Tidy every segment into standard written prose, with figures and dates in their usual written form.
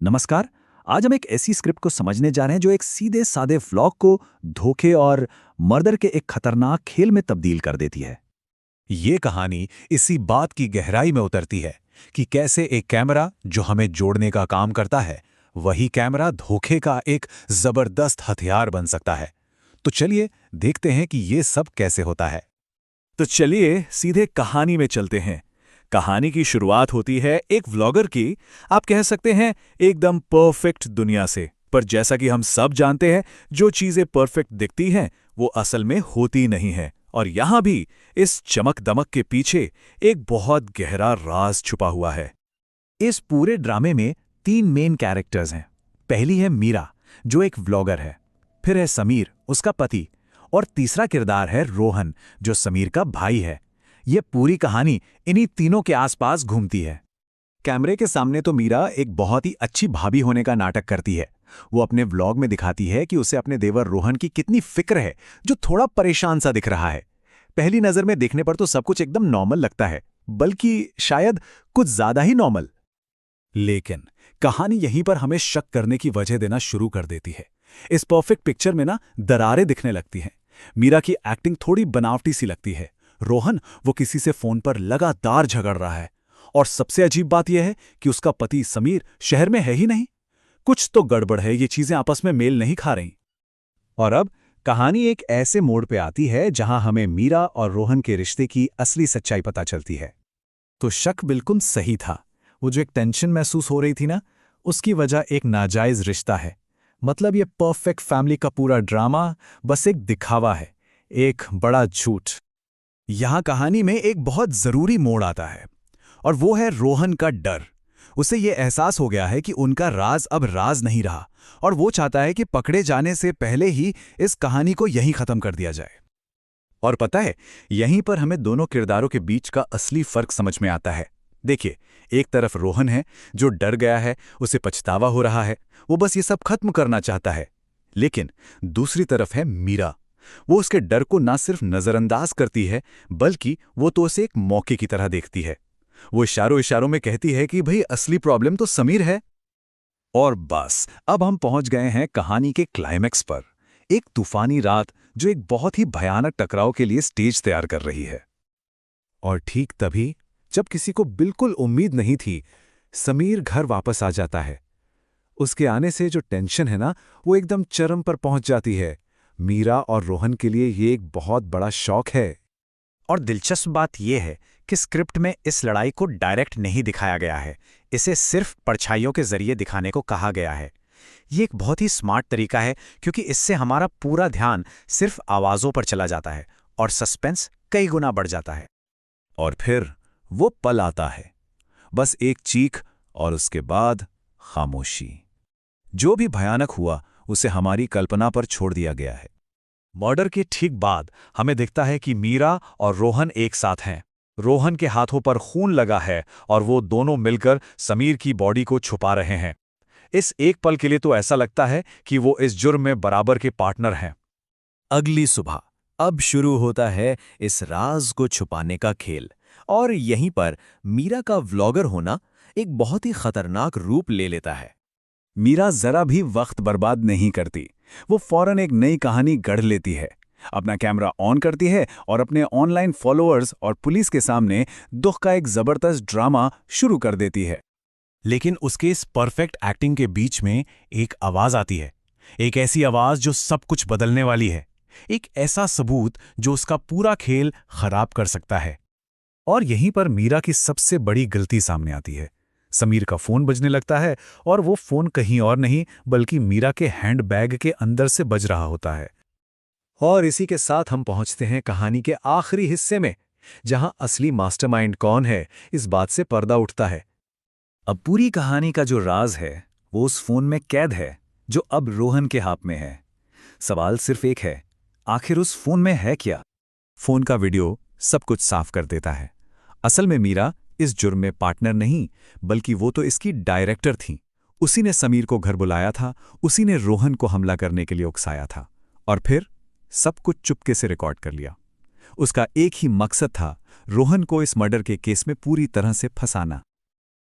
नमस्कार। आज हम एक ऐसी स्क्रिप्ट को समझने जा रहे हैं जो एक सीधे सादे व्लॉग को धोखे और मर्डर के एक खतरनाक खेल में तब्दील कर देती है। ये कहानी इसी बात की गहराई में उतरती है कि कैसे एक कैमरा जो हमें जोड़ने का काम करता है, वही कैमरा धोखे का एक जबरदस्त हथियार बन सकता है। तो चलिए देखते हैं कि ये सब कैसे होता है। तो चलिए सीधे कहानी में चलते हैं। कहानी की शुरुआत होती है एक व्लॉगर की, आप कह सकते हैं एकदम परफेक्ट दुनिया से। पर जैसा कि हम सब जानते हैं, जो चीजें परफेक्ट दिखती हैं वो असल में होती नहीं हैं। और यहां भी इस चमक दमक के पीछे एक बहुत गहरा राज छुपा हुआ है। इस पूरे ड्रामे में 3 मेन कैरेक्टर्स हैं। पहली है मीरा, जो एक व्लॉगर है। फिर है समीर, उसका पति। और तीसरा किरदार है रोहन, जो समीर का भाई है। ये पूरी कहानी इन्हीं तीनों के आसपास घूमती है। कैमरे के सामने तो मीरा एक बहुत ही अच्छी भाभी होने का नाटक करती है। वो अपने व्लॉग में दिखाती है कि उसे अपने देवर रोहन की कितनी फिक्र है, जो थोड़ा परेशान सा दिख रहा है। पहली नजर में देखने पर तो सब कुछ एकदम नॉर्मल लगता है, बल्कि शायद कुछ ज्यादा ही नॉर्मल। लेकिन कहानी यहीं पर हमें शक करने की वजह देना शुरू कर देती है। इस परफेक्ट पिक्चर में ना दरारें दिखने लगती हैं। मीरा की एक्टिंग थोड़ी बनावटी सी लगती है। रोहन, वो किसी से फोन पर लगातार झगड़ रहा है। और सबसे अजीब बात यह है कि उसका पति समीर शहर में है ही नहीं। कुछ तो गड़बड़ है, ये चीजें आपस में मेल नहीं खा रही। और अब कहानी एक ऐसे मोड़ पे आती है जहां हमें मीरा और रोहन के रिश्ते की असली सच्चाई पता चलती है। तो शक बिल्कुल सही था। वो जो एक टेंशन महसूस हो रही थी ना, उसकी वजह एक नाजायज रिश्ता है। मतलब ये परफेक्ट फैमिली का पूरा ड्रामा बस एक दिखावा है, एक बड़ा झूठ। यहां कहानी में एक बहुत जरूरी मोड़ आता है, और वो है रोहन का डर। उसे ये एहसास हो गया है कि उनका राज अब राज नहीं रहा, और वो चाहता है कि पकड़े जाने से पहले ही इस कहानी को यहीं खत्म कर दिया जाए। और पता है, यहीं पर हमें दोनों किरदारों के बीच का असली फर्क समझ में आता है। देखिए, एक तरफ रोहन है जो डर गया है, उसे पछतावा हो रहा है, वो बस ये सब खत्म करना चाहता है। लेकिन दूसरी तरफ है मीरा। वो उसके डर को ना सिर्फ नजरअंदाज करती है, बल्कि वो तो उसे एक मौके की तरह देखती है। वो इशारों इशारों में कहती है कि भाई असली प्रॉब्लम तो समीर है। और बस अब हम पहुंच गए हैं कहानी के क्लाइमैक्स पर। एक तूफानी रात जो एक बहुत ही भयानक टकराव के लिए स्टेज तैयार कर रही है। और ठीक तभी, जब किसी को बिल्कुल उम्मीद नहीं थी, समीर घर वापस आ जाता है। उसके आने से जो टेंशन है ना, वो एकदम चरम पर पहुंच जाती है। मीरा और रोहन के लिए ये एक बहुत बड़ा शॉक है। और दिलचस्प बात यह है कि स्क्रिप्ट में इस लड़ाई को डायरेक्ट नहीं दिखाया गया है। इसे सिर्फ परछाइयों के जरिए दिखाने को कहा गया है। ये एक बहुत ही स्मार्ट तरीका है, क्योंकि इससे हमारा पूरा ध्यान सिर्फ आवाज़ों पर चला जाता है और सस्पेंस कई गुना बढ़ जाता है। और फिर वो पल आता है, बस एक चीख और उसके बाद खामोशी। जो भी भयानक हुआ उसे हमारी कल्पना पर छोड़ दिया गया है। मर्डर के ठीक बाद हमें दिखता है कि मीरा और रोहन एक साथ हैं। रोहन के हाथों पर खून लगा है और वो दोनों मिलकर समीर की बॉडी को छुपा रहे हैं। इस एक पल के लिए तो ऐसा लगता है कि वो इस जुर्म में बराबर के पार्टनर हैं। अगली सुबह अब शुरू होता है इस राज को छुपाने का खेल। और यहीं पर मीरा का व्लॉगर होना एक बहुत ही खतरनाक रूप ले लेता है। मीरा जरा भी वक्त बर्बाद नहीं करती। वो फौरन एक नई कहानी गढ़ लेती है, अपना कैमरा ऑन करती है और अपने ऑनलाइन फॉलोअर्स और पुलिस के सामने दुख का एक जबरदस्त ड्रामा शुरू कर देती है। लेकिन उसके इस परफेक्ट एक्टिंग के बीच में एक आवाज आती है। एक ऐसी आवाज जो सब कुछ बदलने वाली है। एक ऐसा सबूत जो उसका पूरा खेल खराब कर सकता है। और यहीं पर मीरा की सबसे बड़ी गलती सामने आती है। समीर का फोन बजने लगता है, और वो फोन कहीं और नहीं बल्कि मीरा के हैंडबैग के अंदर से बज रहा होता है। और इसी के साथ हम पहुंचते हैं कहानी के आखिरी हिस्से में, जहां असली मास्टरमाइंड कौन है, इस बात से पर्दा उठता है। अब पूरी कहानी का जो राज है वो उस फोन में कैद है, जो अब रोहन के हाथ में है। सवाल सिर्फ एक है, आखिर उस फोन में है क्या? फोन का वीडियो सब कुछ साफ कर देता है। असल में मीरा इस जुर्म में पार्टनर नहीं, बल्कि वो तो इसकी डायरेक्टर थी। उसी ने समीर को घर बुलाया था, उसी ने रोहन को हमला करने के लिए उकसाया था, और फिर सब कुछ चुपके से रिकॉर्ड कर लिया। उसका एक ही मकसद था, रोहन को इस मर्डर के केस में पूरी तरह से फंसाना।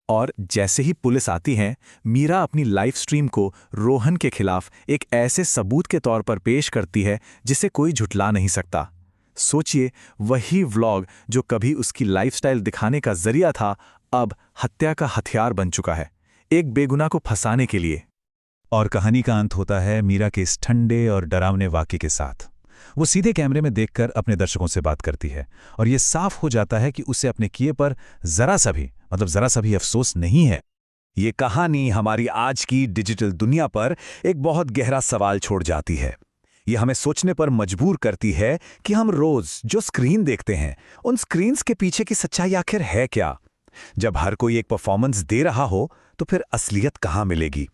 और जैसे ही पुलिस आती है, मीरा अपनी लाइव स्ट्रीम को रोहन के खिलाफ एक ऐसे सबूत के तौर पर पेश करती है जिसे कोई झुठला नहीं सकता। सोचिए, वही व्लॉग जो कभी उसकी लाइफस्टाइल दिखाने का जरिया था, अब हत्या का हथियार बन चुका है, एक बेगुनाह को फंसाने के लिए। और कहानी का अंत होता है मीरा के इस ठंडे और डरावने वाक़ये के साथ। वो सीधे कैमरे में देखकर अपने दर्शकों से बात करती है और ये साफ हो जाता है कि उसे अपने किए पर जरा सा भी अफसोस नहीं है। ये कहानी हमारी आज की डिजिटल दुनिया पर एक बहुत गहरा सवाल छोड़ जाती है। ये हमें सोचने पर मजबूर करती है कि हम रोज जो स्क्रीन देखते हैं, उन स्क्रीन्स के पीछे की सच्चाई आखिर है क्या? जब हर कोई एक परफॉर्मेंस दे रहा हो, तो फिर असलियत कहाँ मिलेगी?